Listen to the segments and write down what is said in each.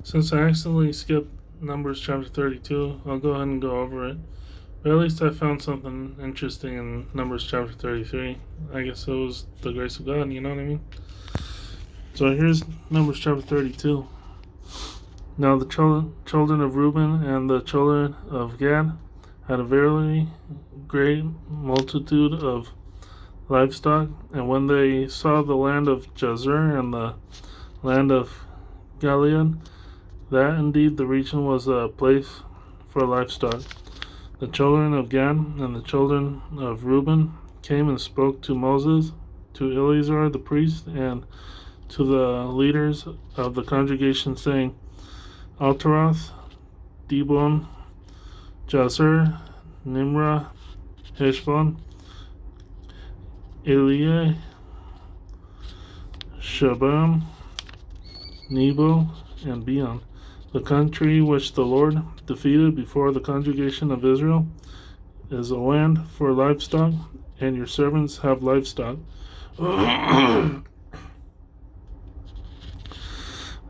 Since I accidentally skipped Numbers chapter 32, I'll go ahead and go over it. But at least I found something interesting in Numbers chapter 33. I guess it was the grace of God, you know what I mean? So here's Numbers chapter 32. Now the children of Reuben and the children of Gad had a very great multitude of livestock, and when they saw the land of Jazer and the land of Gilead, that indeed the region was a place for livestock, the children of Gad and the children of Reuben came and spoke to Moses, to Eleazar the priest, and to the leaders of the congregation, saying, Altaroth, Dibon, Jazer, Nimrah, Heshbon, Eliah, Shabam, Nebo, and Beon, the country which the Lord defeated before the congregation of Israel, is a land for livestock, and your servants have livestock.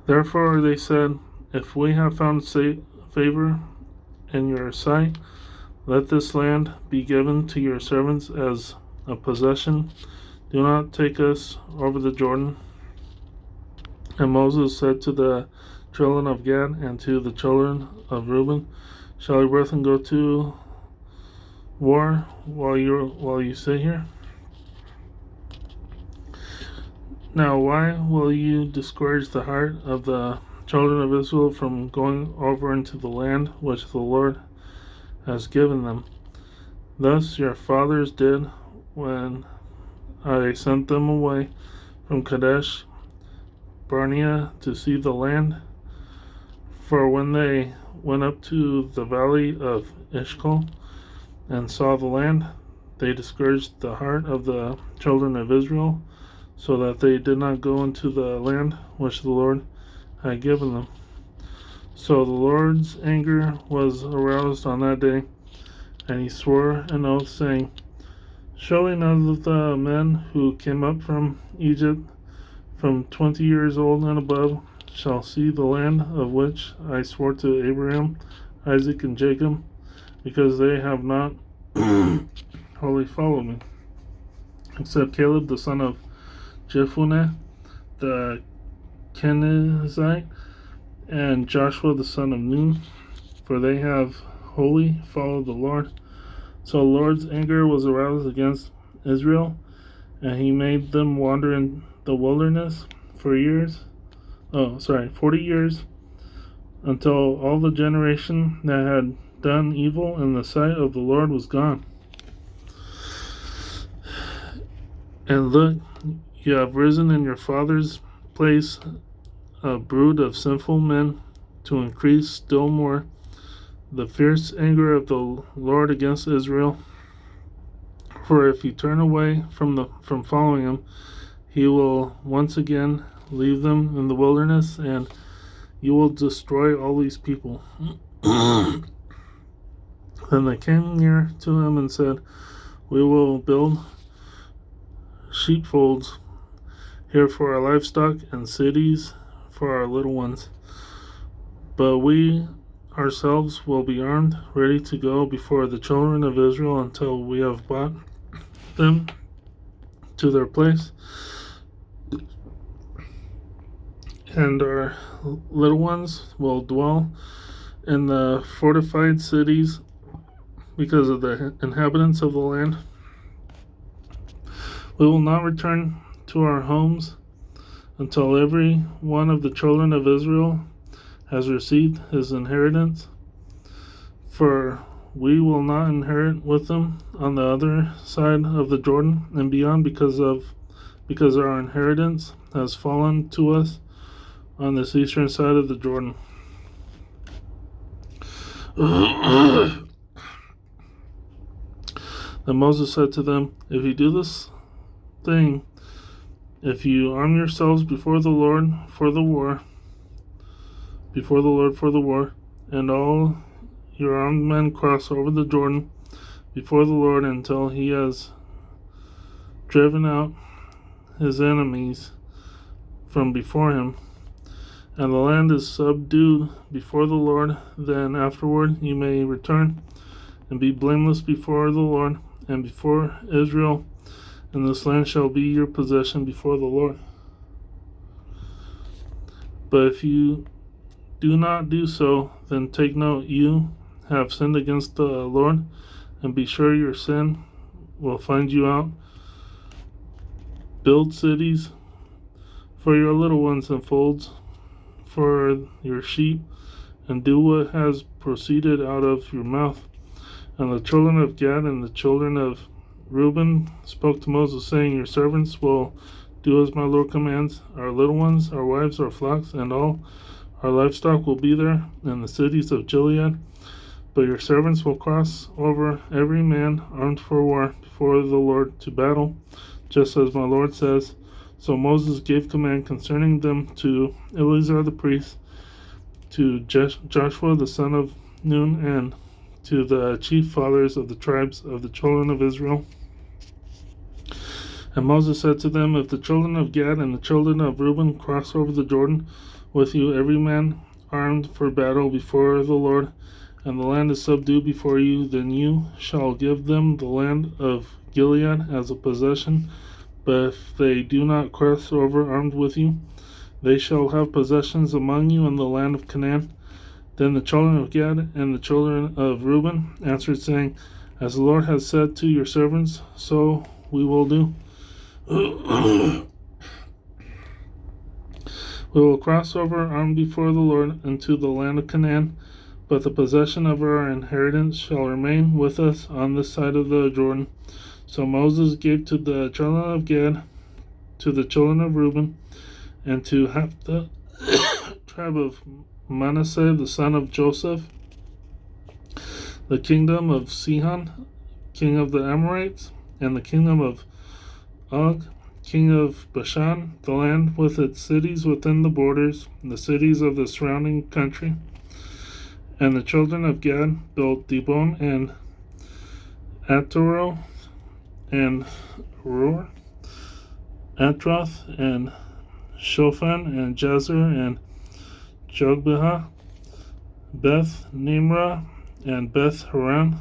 Therefore they said, if we have found favor in your sight, let this land be given to your servants as a possession. Do not take us over the Jordan. And Moses said to the children of Gad and to the children of Reuben, shall we both go to war while you sit here? Now why will you discourage the heart of the children of Israel from going over into the land which the Lord has given them? Thus your fathers did when I sent them away from Kadesh Barnea to see the land. For when they went up to the valley of Eshcol and saw the land, they discouraged the heart of the children of Israel, so that they did not go into the land which the Lord had given them. So the Lord's anger was aroused on that day, and he swore an oath, saying, surely none of the men who came up from Egypt from 20 years old and above shall see the land of which I swore to Abraham, Isaac, and Jacob, because they have not wholly followed me, except Caleb the son of Jephunneh the Kenizzite, and Joshua the son of Nun, for they have wholly followed the Lord. So the Lord's anger was aroused against Israel, and he made them wander in the wilderness for 40 years, until all the generation that had done evil in the sight of the Lord was gone. And look, you have risen in your father's place a brood of sinful men, to increase still more the fierce anger of the Lord against Israel. For if you turn away from following him, he will once again leave them in the wilderness, and you will destroy all these people. Then they came near to him and said, we will build sheepfolds here for our livestock and cities for our little ones. But we ourselves will be armed, ready to go before the children of Israel until we have brought them to their place. And our little ones will dwell in the fortified cities because of the inhabitants of the land. We will not return to our homes until every one of the children of Israel has received his inheritance, for we will not inherit with them on the other side of the Jordan and beyond, because our inheritance has fallen to us on this eastern side of the Jordan. Then Moses said to them, if you do this thing, if you arm yourselves before the Lord for the war, and all your armed men cross over the Jordan before the Lord until he has driven out his enemies from before him, and the land is subdued before the Lord, then afterward you may return and be blameless before the Lord and before Israel, and this land shall be your possession before the Lord. But if you do not do so, then take note you have sinned against the Lord, and be sure your sin will find you out. Build cities for your little ones and folds for your sheep, and do what has proceeded out of your mouth. And the children of Gad and the children of Reuben spoke to Moses, saying, your servants will do as my Lord commands. Our little ones, our wives, our flocks, and all our livestock will be there in the cities of Gilead. But your servants will cross over, every man armed for war, before the Lord to battle, just as my Lord says. So Moses gave command concerning them to Eleazar the priest, to Joshua the son of Nun, and to the chief fathers of the tribes of the children of Israel. And Moses said to them, if the children of Gad and the children of Reuben cross over the Jordan with you, every man armed for battle before the Lord, and the land is subdued before you, then you shall give them the land of Gilead as a possession. But if they do not cross over armed with you, they shall have possessions among you in the land of Canaan. Then the children of Gad and the children of Reuben answered, saying, as the Lord has said to your servants, so we will do. We will cross over armed before the Lord into the land of Canaan, but the possession of our inheritance shall remain with us on this side of the Jordan. So Moses gave to the children of Gad, to the children of Reuben, and to half the tribe of Manasseh the son of Joseph, the kingdom of Sihon, king of the Amorites, and the kingdom of Og, king of Bashan, the land with its cities within the borders, the cities of the surrounding country. And the children of Gad built Dibon and Ataroth and Roer, Atroth and Shofan and Jazer and Jogbehah, Beth Nimrah and Beth Haran,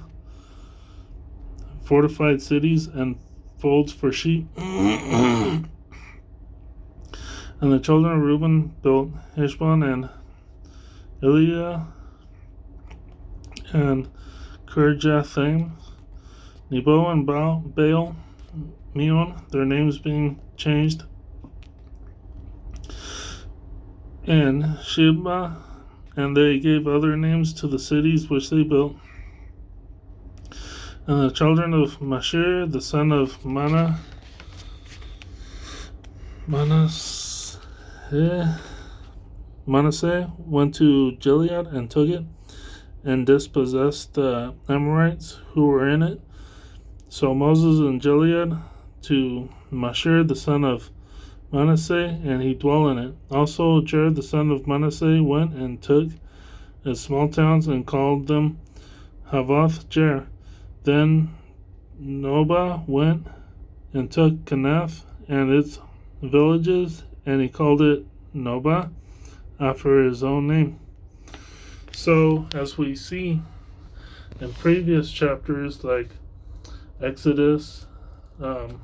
fortified cities and folds for sheep. And the children of Reuben built Heshbon and Eliah and Kirjathaim, Nebo and Baal Meon, their names being changed, and Sheba, and they gave other names to the cities which they built. And the children of Mashir, the son of Manasseh, went to Gilead and took it, and dispossessed the Amorites who were in it. So Moses in Gilead to Mashir, the son of Manasseh, and he dwelt in it. Also Jared, the son of Manasseh, went and took its small towns and called them Havoth Jair. Then Nobah went and took Kenath and its villages, and he called it Nobah, after his own name. So, as we see in previous chapters like Exodus, forgot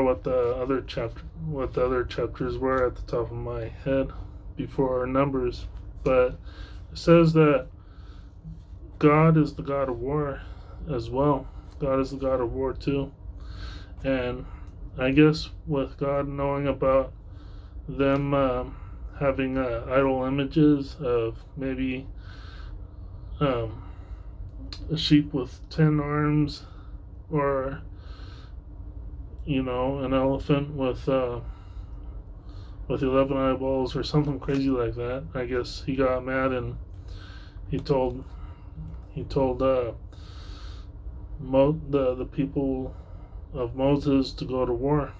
what the other chapters were at the top of my head before Numbers, but it says that God is the God of war as well. God is the God of war too. And I guess with God knowing about them having idol images of maybe a sheep with 10 arms, or an elephant with 11 eyeballs or something crazy like that, I guess he got mad and he told the people of Moses to go to war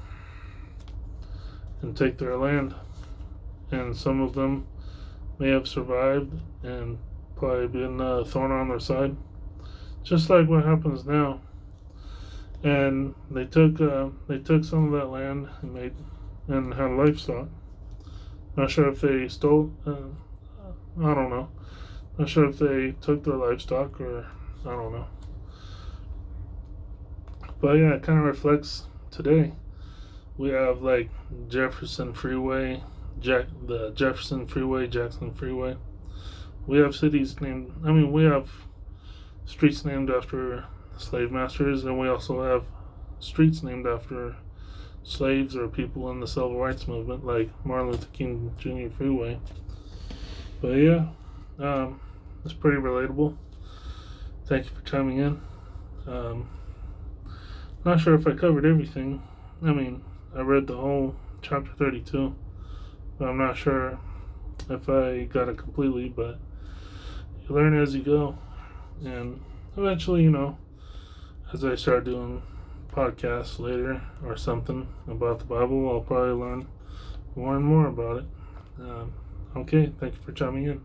and take their land, and some of them may have survived and probably been thrown on their side, just like what happens now. And they took some of that land and and had livestock. Not sure if they stole. I don't know. Not sure if they took their livestock or I don't know. But yeah, it kind of reflects today. We have like Jefferson Freeway, the Jefferson Freeway, Jackson Freeway. We have cities named. I mean, we have streets named after slave masters, and we also have streets named after slaves or people in the civil rights movement, like Martin Luther King Jr. Freeway. But yeah, it's pretty relatable. Thank you for chiming in. Um, Not sure if I covered everything. I mean, I read the whole chapter 32, but I'm not sure if I got it completely. But you learn as you go, and eventually, as I start doing podcasts later or something about the Bible, I'll probably learn more and more about it. Okay, thank you for chiming in.